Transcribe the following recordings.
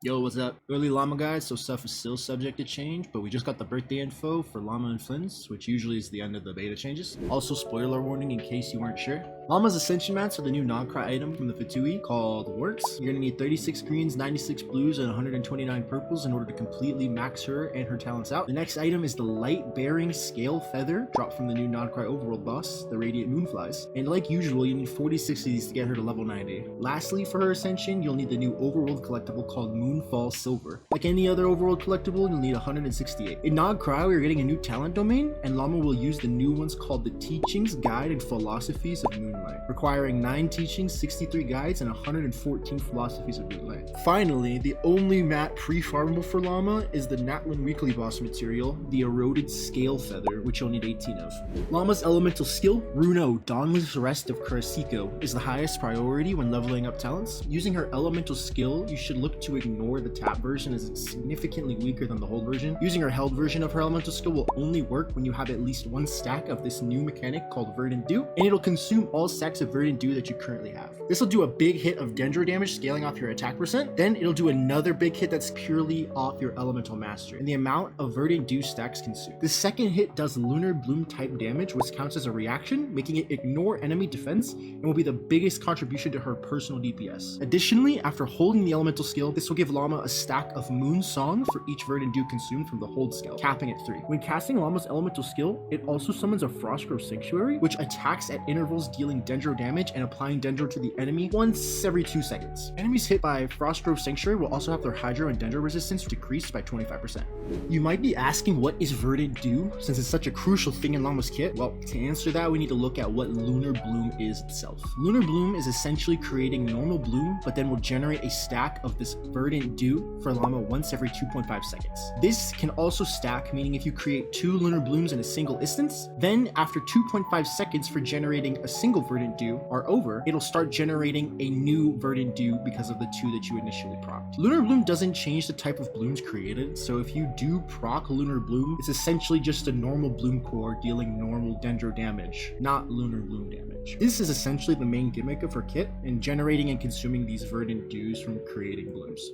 Yo, what's up? Early Llama guys, so stuff is still subject to change, but we just got the birthday info for Llama and Flynn's, which usually is the end of the beta changes. Also, spoiler warning in case you weren't sure. Llama's Ascension mats are the new Nodkrai item from the Fatui called Warts. You're gonna need 36 greens, 96 blues, and 129 purples in order to completely max her and her talents out. The next item is the Light Bearing Scale Feather, dropped from the new Nodkrai Overworld boss, the Radiant Moonflies. And like usual, you need 46 of these to get her to level 90. Lastly, for her Ascension, you'll need the new Overworld collectible called Moonfall Silver. Like any other Overworld collectible, you'll need 168. In Nodkrai, we're getting a new talent domain, and Llama will use the new ones called the Teachings, Guide, and Philosophies of Moonlight, requiring 9 teachings, 63 guides, and 114 philosophies of Moonlight. Finally, the only mat pre-farmable for Llama is the Natlin Weekly boss material, the Eroded Scale Feather, which you'll need 18 of. Llama's elemental skill, Runo, Dawnless Rest of Kurasiko, is the highest priority when leveling up talents. Using her elemental skill, you should look to ignore the tap version as it's significantly weaker than the hold version. Using her held version of her elemental skill will only work when you have at least 1 stack of this new mechanic called Verdant Dew, and it'll consume all stacks of Verdant Dew that you currently have. This will do a big hit of Dendro damage scaling off your attack percent, then it'll do another big hit that's purely off your elemental mastery, and the amount of Verdant Dew stacks consumed. The second hit does Lunar-Bloom type damage, which counts as a reaction, making it ignore enemy defense, and will be the biggest contribution to her personal DPS. Additionally, after holding the elemental skill, this will give Llama a stack of Moon Song for each Verdant Dew consumed from the hold skill, capping at 3. When casting Llama's elemental skill, it also summons a Frostgrove Sanctuary, which attacks at intervals, dealing Dendro damage and applying Dendro to the enemy once every 2 seconds. Enemies hit by Frostgrove Sanctuary will also have their Hydro and Dendro resistance decreased by 25%. You might be asking, what is Verdant Dew, since it's such a crucial thing in Llama's kit? Well, to answer that, we need to look at what Lunar-Bloom is itself. Lunar-Bloom is essentially creating normal bloom, but then will generate a stack of this Verdant Dew for Llama once every 2.5 seconds. This can also stack, meaning if you create 2 Lunar-Blooms in a single instance, then after 2.5 seconds for generating a single Verdant Dew are over, it'll start generating a new Verdant Dew because of the 2 that you initially procced. Lunar-Bloom doesn't change the type of blooms created, so if you do proc Lunar-Bloom, it's essentially just a normal bloom core dealing normal Dendro damage, not Lunar-Bloom damage. This is essentially the main gimmick of her kit, and generating and consuming these Verdant Dews from creating blooms.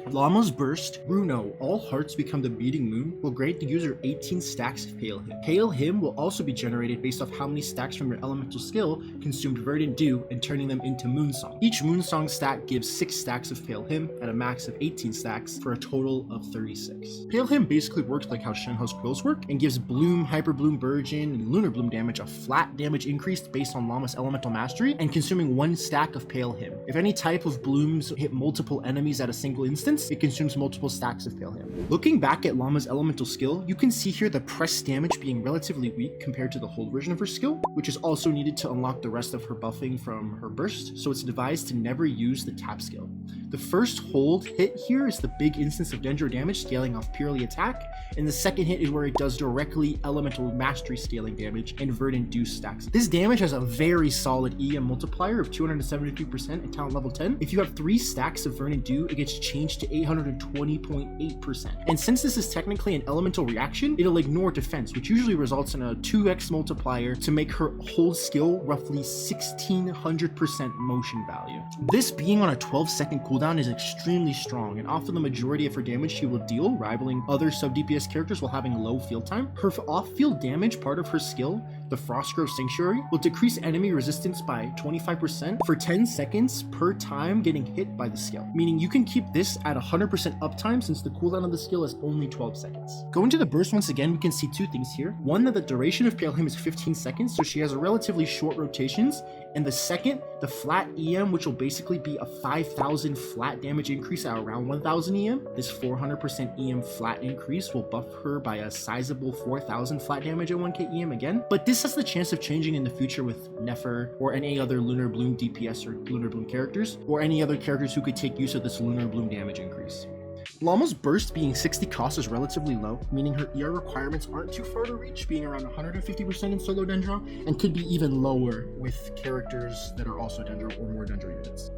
Llama's Burst, Runo, all hearts become the beating moon, will grant the user 18 stacks of Pale Hymn. Pale Hymn will also be generated based off how many stacks from your elemental skill consumed Verdant Dew and turning them into Moon Song. Each Moon Song stack gives 6 stacks of Pale Hymn at a max of 18 stacks for a total of 36. Pale Hymn basically works like how Shenhe's quills work and gives Bloom, Hyper Bloom, Burgeon, and Lunar Bloom damage a flat damage increase based on Llama's elemental mastery and consuming 1 stack of Pale Hymn. If any type of blooms hit multiple enemies at a single instance, it consumes multiple stacks of Pale Hymn. Looking back at Llama's elemental skill, you can see here the press damage being relatively weak compared to the hold version of her skill, which is also needed to unlock the rest of her buffing from her burst, so it's devised to never use the tap skill. The first hold hit here is the big instance of Dendro damage scaling off purely attack, and the second hit is where it does directly elemental mastery scaling damage and Verdant Dew stacks. This damage has a very solid EM multiplier of 273% at talent level 10. If you have 3 stacks of Verdant Dew, it gets changed to 820.8%. And since this is technically an elemental reaction, it'll ignore defense, which usually results in a 2x multiplier to make her hold skill roughly 1600% motion value. This being on a 12-second cooldown is extremely strong, and often the majority of her damage she will deal, rivaling other sub-DPS characters while having low field time. Her off-field damage part of her skill, the Frostgrove Sanctuary, will decrease enemy resistance by 25% for 10 seconds per time getting hit by the skill, meaning you can keep this at 100% uptime since the cooldown of the skill is only 12 seconds. Going to the burst once again, we can see 2 things here. One, that the duration of Pale Hymn is 15 seconds, so she has a relatively short rotations, and the second, the flat EM, which will basically be a 5,000 flat damage increase at around 1,000 EM. This 400% EM flat increase will buff her by a sizable 4,000 flat damage at 1k EM again, but this has the chance of changing in the future with Nefer or any other Lunar-Bloom DPS or Lunar-Bloom characters, or any other characters who could take use of this Lunar-Bloom damage increase. Llama's burst being 60 cost is relatively low, meaning her ER requirements aren't too far to reach, being around 150% in solo Dendro, and could be even lower with characters that are also Dendro or more Dendro units.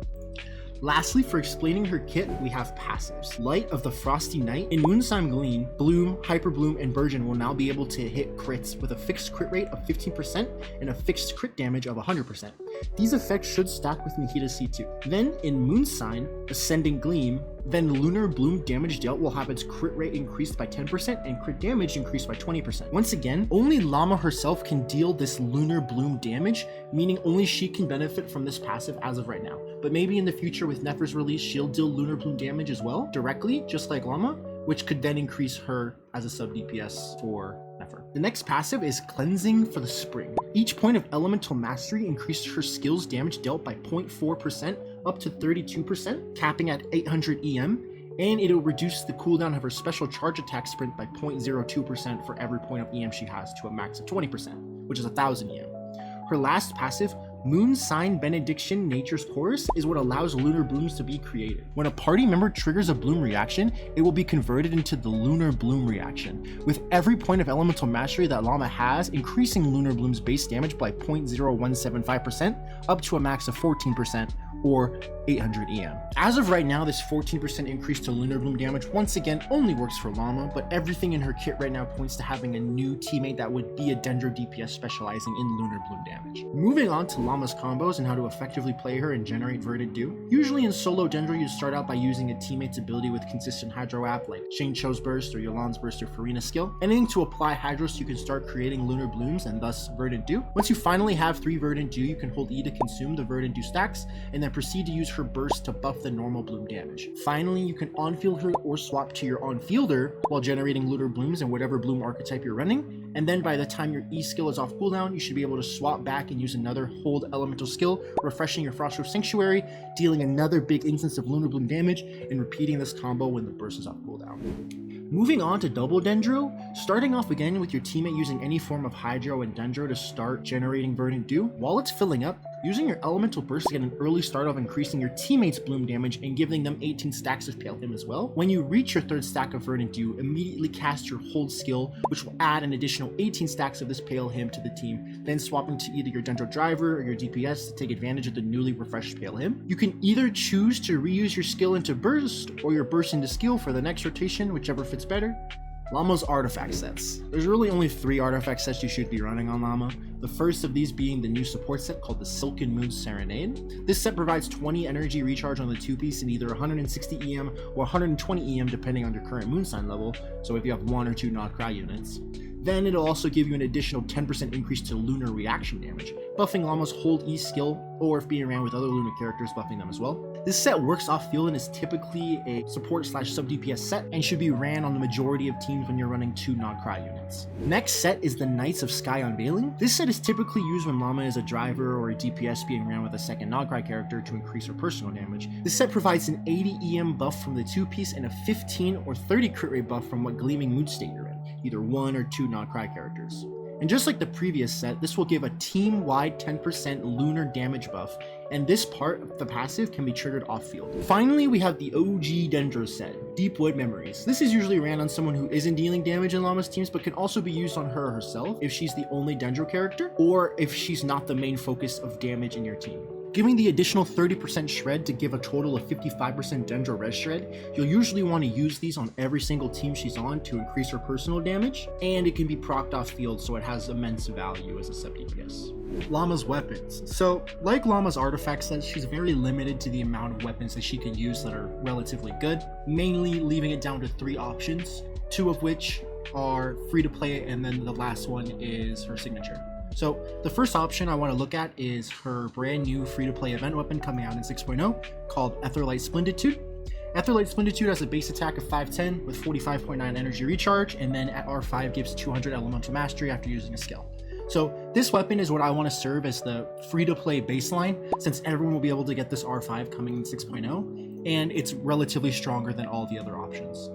Lastly, for explaining her kit, we have passives. Light of the Frosty Night. In Moonsign Gleam, Bloom, Hyper Bloom, and Burgeon will now be able to hit crits with a fixed crit rate of 15% and a fixed crit damage of 100%. These effects should stack with Nahida C2. Then, in Moonsign, Ascending Gleam, then Lunar-Bloom damage dealt will have its crit rate increased by 10% and crit damage increased by 20%. Once again, only Lauma herself can deal this Lunar-Bloom damage, meaning only she can benefit from this passive as of right now. But maybe in the future with Nefer's release, she'll deal Lunar-Bloom damage as well, directly, just like Lauma, which could then increase her as a sub DPS for Nefer. The next passive is Cleansing for the Spring. Each point of Elemental Mastery increases her skill's damage dealt by 0.4% up to 32%, capping at 800 EM, and it'll reduce the cooldown of her special charge attack sprint by 0.02% for every point of EM she has to a max of 20%, which is 1000 EM. Her last passive, Moon Sign Benediction Nature's Chorus, is what allows lunar blooms to be created. When a party member triggers a bloom reaction, it will be converted into the Lunar-Bloom reaction, with every point of elemental mastery that Lauma has increasing Lunar-Bloom's base damage by 0.0175% up to a max of 14%, or 800 EM. As of right now, this 14% increase to Lunar-Bloom damage once again only works for Lauma, but everything in her kit right now points to having a new teammate that would be a Dendro DPS specializing in Lunar-Bloom damage. Moving on to Lauma's combos and how to effectively play her and generate Verdant Dew. Usually in solo Dendro, you start out by using a teammate's ability with consistent Hydro app like Shane Cho's Burst or Yolan's Burst or Farina's skill. Anything to apply Hydro so you can start creating Lunar Blooms and thus Verdant Dew. Once you finally have 3 Verdant Dew, you can hold E to consume the Verdant Dew stacks and then proceed to use her burst to buff the normal bloom damage. Finally, you can on-field her or swap to your on-fielder while generating Lunar Blooms in whatever bloom archetype you're running, and then by the time your E skill is off cooldown, you should be able to swap back and use another hold elemental skill, refreshing your Frostgrove Sanctuary, dealing another big instance of Lunar Bloom damage, and repeating this combo when the burst is off cooldown. Moving on to double Dendro, starting off again with your teammate using any form of Hydro and Dendro to start generating Verdant Dew. While it's filling up, using your Elemental Burst to get an early start of increasing your teammate's bloom damage and giving them 18 stacks of Pale Him as well. When you reach your 3rd stack of Verdant Dew, immediately cast your hold skill, which will add an additional 18 stacks of this Pale Him to the team, then swapping to either your Dendro Driver or your DPS to take advantage of the newly refreshed Pale Him. You can either choose to reuse your skill into Burst or your Burst into skill for the next rotation, whichever fits better. Lauma's artifact sets. There's really only 3 artifact sets you should be running on Lauma. The first of these being the new support set called the Silken Moon Serenade. This set provides 20 energy recharge on the 2-piece in either 160 EM or 120 EM depending on your current moon sign level, so if you have 1 or 2 Nodkrai units. Then it'll also give you an additional 10% increase to lunar reaction damage, buffing Lauma's hold E skill, or if being ran with other lunar characters, buffing them as well. This set works off field and is typically a support / sub DPS set and should be ran on the majority of teams when you're running 2 Nodkrai units. Next set is the Knights of Sky Unveiling. This set is typically used when Lauma is a driver or a DPS being ran with a second Nodkrai character to increase her personal damage. This set provides an 80 EM buff from the 2-piece and a 15 or 30 crit rate buff from what Gleaming Mood state you're in, either 1 or 2 Nodkrai characters. And just like the previous set, this will give a team-wide 10% lunar damage buff, and this part of the passive can be triggered off-field. Finally, we have the OG Dendro set, Deepwood Memories. This is usually ran on someone who isn't dealing damage in Lauma's teams, but can also be used on her herself if she's the only Dendro character, or if she's not the main focus of damage in your team. Giving the additional 30% shred to give a total of 55% Dendro res shred, you'll usually want to use these on every single team she's on to increase her personal damage, and it can be procced off field so it has immense value as a sub DPS. Lauma's weapons. So, like Lauma's artifact sets, she's very limited to the amount of weapons that she can use that are relatively good, mainly leaving it down to 3 options, 2 of which are free to play, and then the last one is her signature. So the first option I want to look at is her brand new free-to-play event weapon coming out in 6.0 called Aetherlight Splenditude. Aetherlight Splenditude has a base attack of 510 with 45.9 energy recharge, and then at R5 gives 200 elemental mastery after using a skill. So this weapon is what I want to serve as the free-to-play baseline, since everyone will be able to get this R5 coming in 6.0, and it's relatively stronger than all the other options.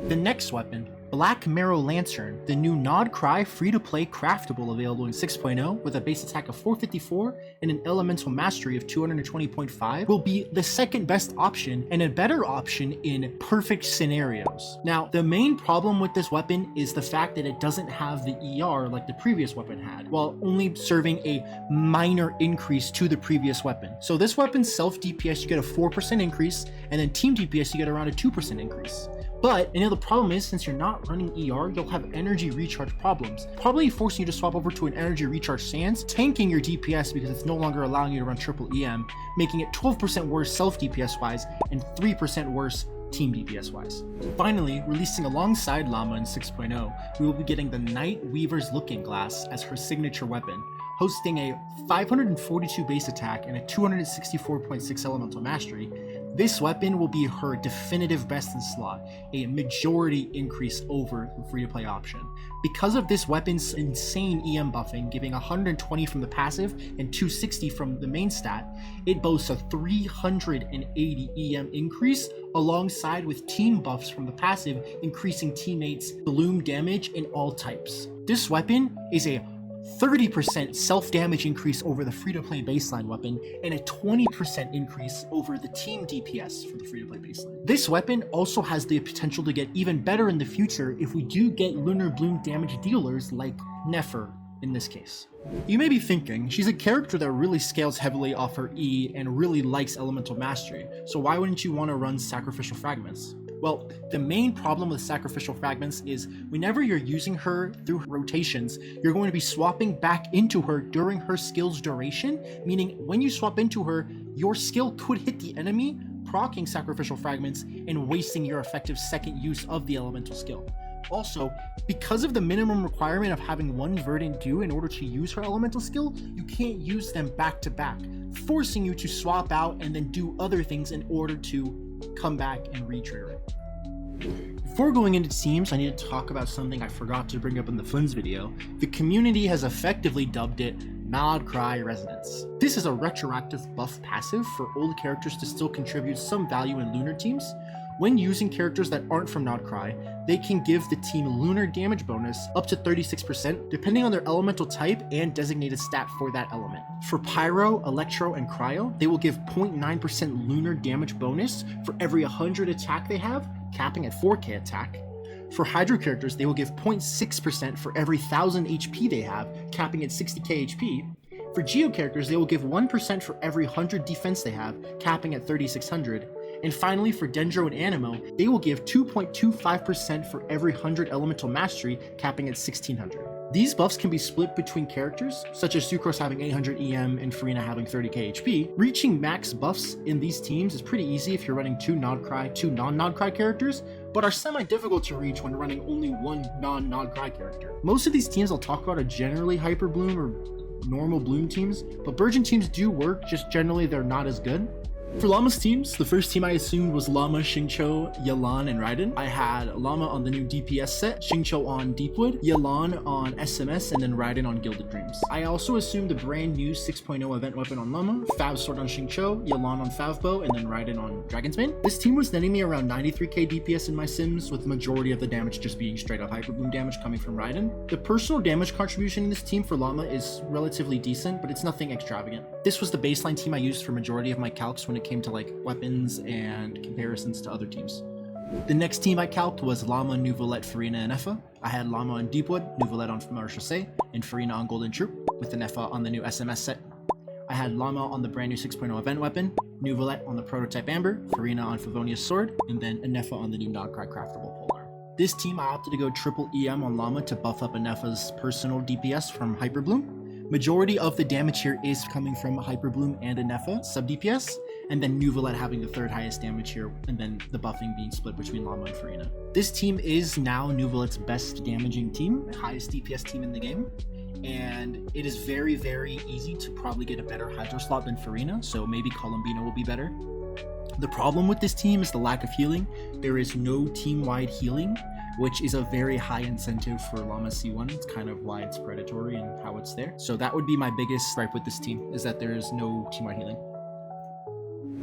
The next weapon, Black Marrow Lantern, the new Nodkrai free-to-play craftable available in 6.0 with a base attack of 454 and an elemental mastery of 220.5, will be the second best option and a better option in perfect scenarios. Now, the main problem with this weapon is the fact that it doesn't have the ER like the previous weapon had, while only serving a minor increase to the previous weapon. So this weapon's self DPS, you get a 4% increase, and then team DPS, you get around a 2% increase. But the problem is, since you're not running ER, you'll have energy recharge problems, probably forcing you to swap over to an energy recharge Sands, tanking your DPS because it's no longer allowing you to run triple EM, making it 12% worse self DPS wise and 3% worse team DPS wise. Finally, releasing alongside Lauma in 6.0, we will be getting the Night Weaver's Looking Glass as her signature weapon, hosting a 542 base attack and a 264.6 elemental mastery. This weapon will be her definitive best in slot, a majority increase over the free-to-play option. Because of this weapon's insane EM buffing, giving 120 from the passive and 260 from the main stat, it boasts a 380 EM increase alongside with team buffs from the passive, increasing teammates' bloom damage in all types. This weapon is a 30% self-damage increase over the free-to-play baseline weapon, and a 20% increase over the team DPS for the free-to-play baseline. This weapon also has the potential to get even better in the future if we do get Lunar-Bloom damage dealers like Nefer in this case. You may be thinking, she's a character that really scales heavily off her E and really likes elemental mastery, so why wouldn't you want to run sacrificial fragments? Well, the main problem with sacrificial fragments is whenever you're using her through rotations, you're going to be swapping back into her during her skill's duration, meaning when you swap into her, your skill could hit the enemy, proccing sacrificial fragments and wasting your effective second use of the elemental skill. Also, because of the minimum requirement of having one Verdant do in order to use her elemental skill, you can't use them back to back, forcing you to swap out and then do other things in order to come back and re-trigger it. Before going into teams, I need to talk about something I forgot to bring up in the Flynn's video. The community has effectively dubbed it Nodkrai Resonance. This is a retroactive buff passive for old characters to still contribute some value in Lunar teams. When using characters that aren't from Nodkrai, they can give the team lunar damage bonus up to 36% depending on their elemental type and designated stat for that element. For Pyro, Electro, and Cryo, they will give 0.9% lunar damage bonus for every 100 attack they have, capping at 4k attack. For Hydro characters, they will give 0.6% for every 1000 HP they have, capping at 60k HP. For Geo characters, they will give 1% for every 100 defense they have, capping at 3600. And finally, for Dendro and Animo, they will give 2.25% for every 100 elemental mastery, capping at 1600. These buffs can be split between characters, such as Sucrose having 800 EM and Farina having 30k HP. Reaching max buffs in these teams is pretty easy if you're running two non-Nodkrai characters, but are semi-difficult to reach when running only one non-Nodkrai character. Most of these teams I'll talk about are generally Hyper Bloom or normal Bloom teams, but Burgeon teams do work, just generally they're not as good. For Lauma's teams, the first team I assumed was Lauma, Xingqiu, Yelan, and Raiden. I had Lauma on the new DPS set, Xingqiu on Deepwood, Yelan on SMS, and then Raiden on Gilded Dreams. I also assumed the brand new 6.0 event weapon on Lauma, Fav Sword on Xingqiu, Yelan on Favbo, and then Raiden on Dragon's Mane. This team was netting me around 93k DPS in my sims, with the majority of the damage just being straight up Hyper Bloom damage coming from Raiden. The personal damage contribution in this team for Lauma is relatively decent, but it's nothing extravagant. This was the baseline team I used for majority of my calcs when it came to like weapons and comparisons to other teams. The next team I calced was Lauma, Nuvolette, Farina, and Effa. I had Lauma on Deepwood, Nuvolette on Marshal Say, and Farina on Golden Troop, with an Effa on the new SMS set. I had Lauma on the brand new 6.0 event weapon, Nuvolette on the prototype Amber, Farina on Favonia's Sword, and then Anefa on the new Nodkrai craftable polearm. This team I opted to go triple EM on Lauma to buff up Anefa's personal DPS from Hyper Bloom. Majority of the damage here is coming from Hyper Bloom and Anefa sub DPS, and then Nuvolette having the third highest damage here, and then the buffing being split between Lauma and Farina. This team is now Nuvolette's best damaging team, highest DPS team in the game, and it is very, very easy to probably get a better Hydro slot than Farina, so maybe Columbina will be better. The problem with this team is the lack of healing. There is no team-wide healing, which is a very high incentive for Lauma C1. It's kind of why it's predatory and how it's there. So that would be my biggest gripe with this team, is that there is no team-wide healing.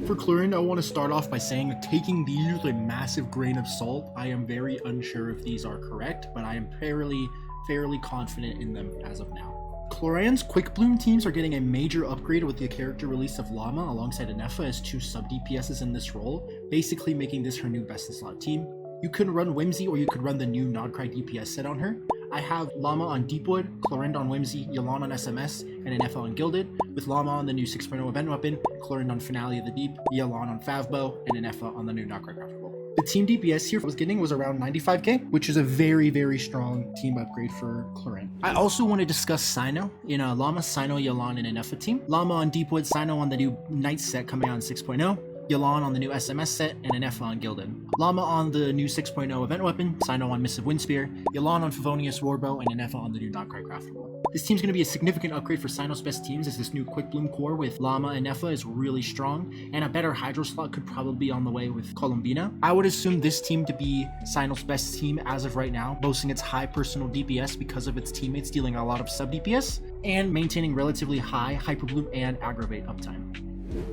For Clurin, I want to start off by saying taking these with a massive grain of salt. I am very unsure if these are correct, but I am fairly confident in them as of now. Cloran's Quick Bloom teams are getting a major upgrade with the character release of Lauma alongside Anefa as two sub DPSs in this role, basically making this her new best in slot team. You could run Whimsy or you could run the new Nodkrai DPS set on her. I have Lauma on Deepwood, Clorind on Whimsy, Yelan on SMS, and Anefa on Gilded, with Lauma on the new 6.0 event weapon, Clorind on Finale of the Deep, Yelan on Favbo, and Anefa on the new Nodkrai craftable. The team DPS here I was getting was around 95k, which is a very, very strong team upgrade for Clorind. I also want to discuss Sino in a Lauma, Sino, Yelan, and Anefa team. Lauma on Deepwood, Sino on the new Night set coming out in 6.0. Yelan on the new SMS set, and an Effa on Gildan. Lauma on the new 6.0 event weapon, Cyno on Missive Windspear, Yelan on Favonius Warbow, and an Effa on the new Nodkrai Craftable. This team's going to be a significant upgrade for Cyno's best teams, as this new Quick Bloom core with Lauma and Effa is really strong, and a better Hydro slot could probably be on the way with Columbina. I would assume this team to be Cyno's best team as of right now, boasting its high personal DPS because of its teammates dealing a lot of sub DPS, and maintaining relatively high Hyper Bloom and Aggravate uptime.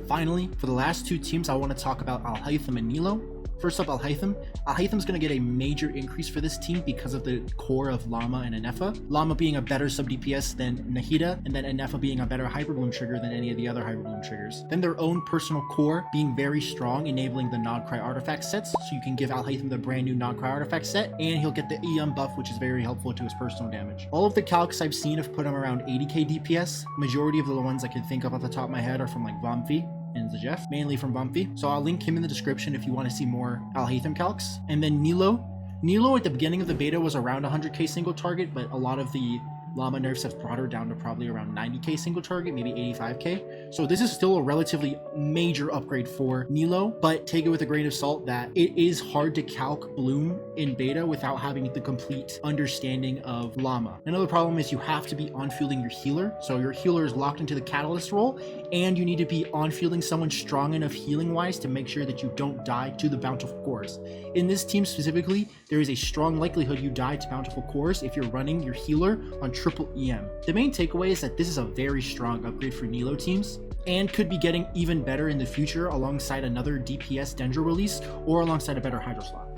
Finally, for the last two teams, I want to talk about Alhaitham and Nilo. First up, Alhaitham. Alhaitham's going to get a major increase for this team because of the core of Lauma and Effa. Lauma being a better sub DPS than Nahida, and then Effa being a better Hyper Bloom trigger than any of the other Hyper Bloom triggers. Then their own personal core being very strong, enabling the Nodkrai artifact sets, so you can give Alhaitham the brand new Nodkrai artifact set, and he'll get the EM buff, which is very helpful to his personal damage. All of the calcs I've seen have put him around 80k DPS. Majority of the ones I can think of off the top of my head are from like Vamfi and Zajef, mainly from Bumpy. So I'll link him in the description if you want to see more Alhaitham calcs. And then Nilo at the beginning of the beta was around 100k single target, but a lot of the Lauma nerfs have brought her down to probably around 90k single target, maybe 85k. So this is still a relatively major upgrade for Nilo, but take it with a grain of salt that it is hard to calc Bloom in beta without having the complete understanding of Lauma. Another problem is you have to be on-fielding your healer, so your healer is locked into the Catalyst role, and you need to be on-fielding someone strong enough healing-wise to make sure that you don't die to the Bountiful Cores. In this team specifically, there is a strong likelihood you die to Bountiful Cores if you're running your healer on triple EM. The main takeaway is that this is a very strong upgrade for Nilo teams, and could be getting even better in the future alongside another DPS Dendro release or alongside a better Hydro slot.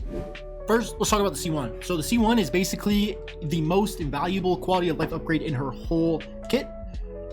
First, let's talk about the C1. So the C1 is basically the most valuable quality of life upgrade in her whole kit.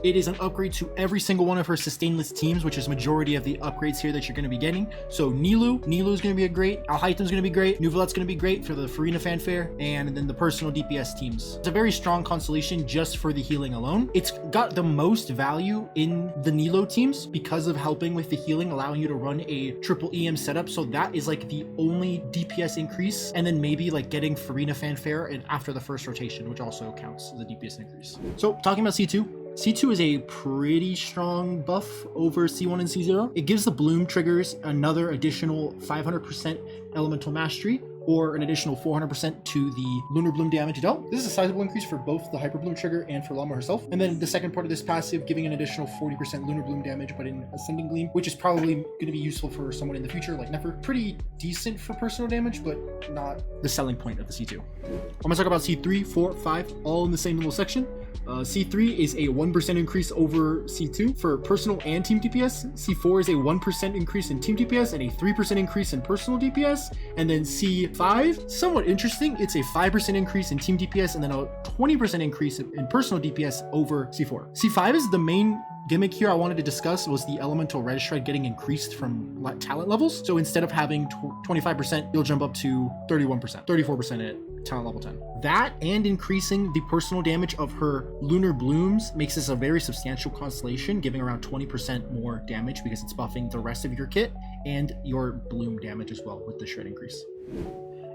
It is an upgrade to every single one of her sustainless teams, which is majority of the upgrades here that you're going to be getting. So Nilo is going to be a great, Alhaitham's going to be great, Nuvalet's going to be great for the Farina fanfare, and then the personal DPS teams. It's a very strong constellation just for the healing alone. It's got the most value in the Nilo teams because of helping with the healing, allowing you to run a triple EM setup. So that is like the only DPS increase, and then maybe like getting Farina fanfare and after the first rotation, which also counts as a DPS increase. So talking about C2. C2 is a pretty strong buff over C1 and C0. It gives the Bloom triggers another additional 500% elemental mastery, or an additional 400% to the Lunar-Bloom damage dealt. This is a sizable increase for both the Hyper Bloom trigger and for Lauma herself. And then the second part of this passive, giving an additional 40% Lunar-Bloom damage, but in Ascending Gleam, which is probably going to be useful for someone in the future like Nefer. Pretty decent for personal damage, but not the selling point of the C2. I'm going to talk about C3, 4, 5, all in the same little section. C3 is a 1% increase over C2 for personal and team DPS. C4 is a 1% increase in team DPS and a 3% increase in personal DPS. And then C5, somewhat interesting, it's a 5% increase in team DPS and then a 20% increase in personal DPS over C4. C5 is the main gimmick here I wanted to discuss was the elemental red shred getting increased from talent levels. So instead of having 25%, you'll jump up to 31%, 34% at talent level 10. That and increasing the personal damage of her Lunar Blooms makes this a very substantial constellation, giving around 20% more damage because it's buffing the rest of your kit and your Bloom damage as well with the shred increase.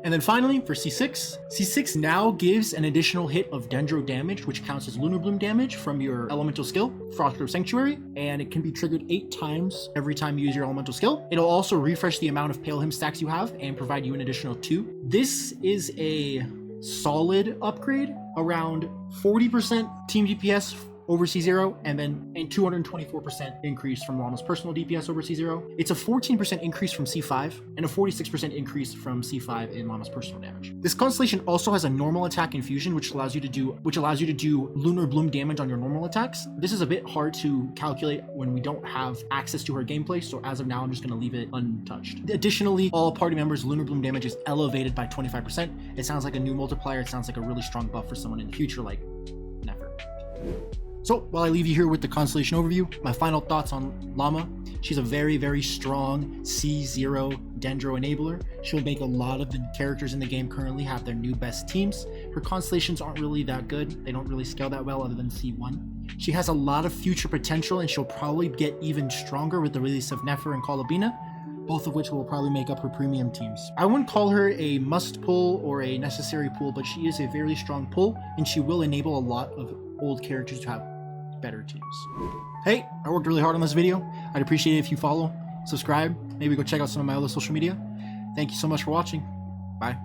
And then finally, for C6, C6 now gives an additional hit of Dendro damage, which counts as Lunar-Bloom damage from your elemental skill, Frostgrove Sanctuary, and it can be triggered 8 times every time you use your elemental skill. It'll also refresh the amount of Pale Hymn stacks you have and provide you an additional 2. This is a solid upgrade, around 40% team DPS over C0, and then a 224% increase from Lauma's personal DPS over C0. It's a 14% increase from C5 and a 46% increase from C5 in Lauma's personal damage. This constellation also has a normal attack infusion, which allows you to do Lunar-Bloom damage on your normal attacks. This is a bit hard to calculate when we don't have access to her gameplay, so as of now, I'm just going to leave it untouched. Additionally, all party members' Lunar-Bloom damage is elevated by 25%. It sounds like a new multiplier. It sounds like a really strong buff for someone in the future like Nefer. So while I leave you here with the constellation overview, my final thoughts on Lauma. She's a very, very strong C0 Dendro enabler. She'll make a lot of the characters in the game currently have their new best teams. Her constellations aren't really that good. They don't really scale that well other than C1. She has a lot of future potential, and she'll probably get even stronger with the release of Nefer and Columbina, both of which will probably make up her premium teams. I wouldn't call her a must pull or a necessary pull, but she is a very strong pull, and she will enable a lot of old characters to have better teams. Hey, I worked really hard on this video. I'd appreciate it if you follow subscribe, maybe go check out some of my other social media. Thank you so much for watching. Bye.